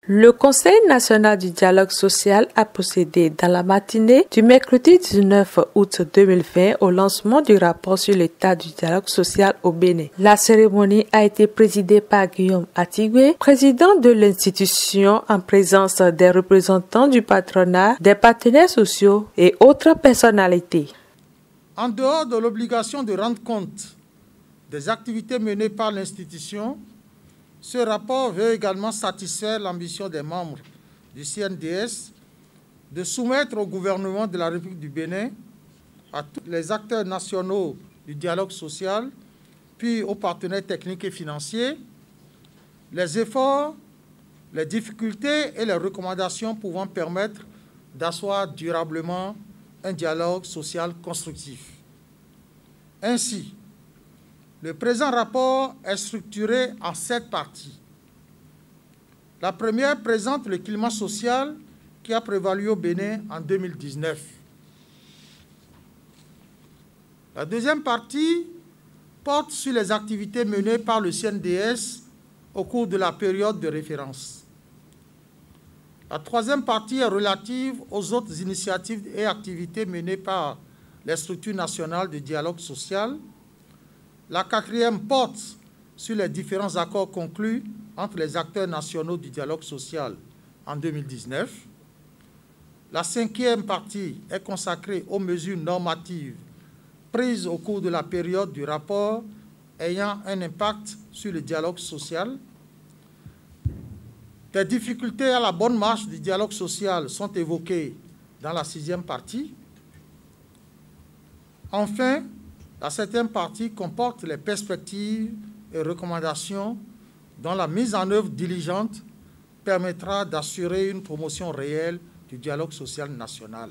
Le Conseil national du dialogue social a procédé dans la matinée du mercredi 19 août 2020 au lancement du rapport sur l'état du dialogue social au Bénin. La cérémonie a été présidée par Guillaume Atigwe, président de l'institution, en présence des représentants du patronat, des partenaires sociaux et autres personnalités. En dehors de l'obligation de rendre compte des activités menées par l'institution, ce rapport veut également satisfaire l'ambition des membres du CNDS de soumettre au gouvernement de la République du Bénin, à tous les acteurs nationaux du dialogue social, puis aux partenaires techniques et financiers, les efforts, les difficultés et les recommandations pouvant permettre d'asseoir durablement un dialogue social constructif. Ainsi, le présent rapport est structuré en 7 parties. La première présente le climat social qui a prévalu au Bénin en 2019. La deuxième partie porte sur les activités menées par le CNDS au cours de la période de référence. La troisième partie est relative aux autres initiatives et activités menées par les structures nationales de dialogue social. La quatrième porte sur les différents accords conclus entre les acteurs nationaux du dialogue social en 2019. La cinquième partie est consacrée aux mesures normatives prises au cours de la période du rapport ayant un impact sur le dialogue social. Des difficultés à la bonne marche du dialogue social sont évoquées dans la sixième partie. Enfin, la septième partie comporte les perspectives et recommandations dont la mise en œuvre diligente permettra d'assurer une promotion réelle du dialogue social national.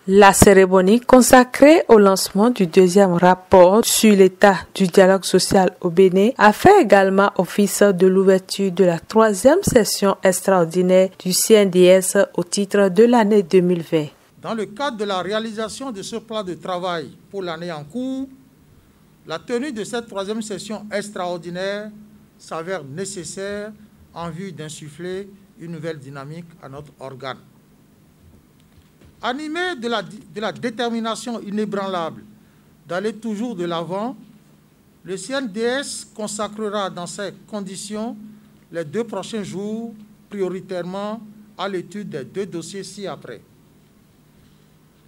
La cérémonie consacrée au lancement du deuxième rapport sur l'état du dialogue social au Bénin a fait également office de l'ouverture de la 3e session extraordinaire du CNDS au titre de l'année 2020. Dans le cadre de la réalisation de ce plan de travail pour l'année en cours, la tenue de cette 3e session extraordinaire s'avère nécessaire en vue d'insuffler une nouvelle dynamique à notre organe. Animé de la détermination inébranlable d'aller toujours de l'avant, le CNDS consacrera dans ces conditions les 2 prochains jours prioritairement à l'étude des 2 dossiers ci-après.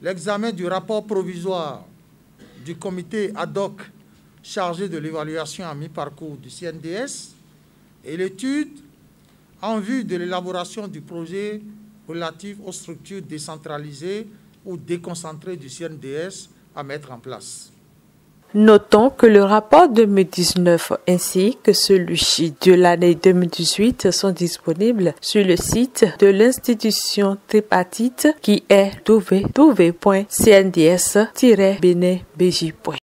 L'examen du rapport provisoire du comité ad hoc chargé de l'évaluation à mi-parcours du CNDS et l'étude en vue de l'élaboration du projet relatif aux structures décentralisées ou déconcentrées du CNDS à mettre en place. Notons que le rapport 2019 ainsi que celui de l'année 2018 sont disponibles sur le site de l'institution tripartite qui est www.cnds-benin.bj.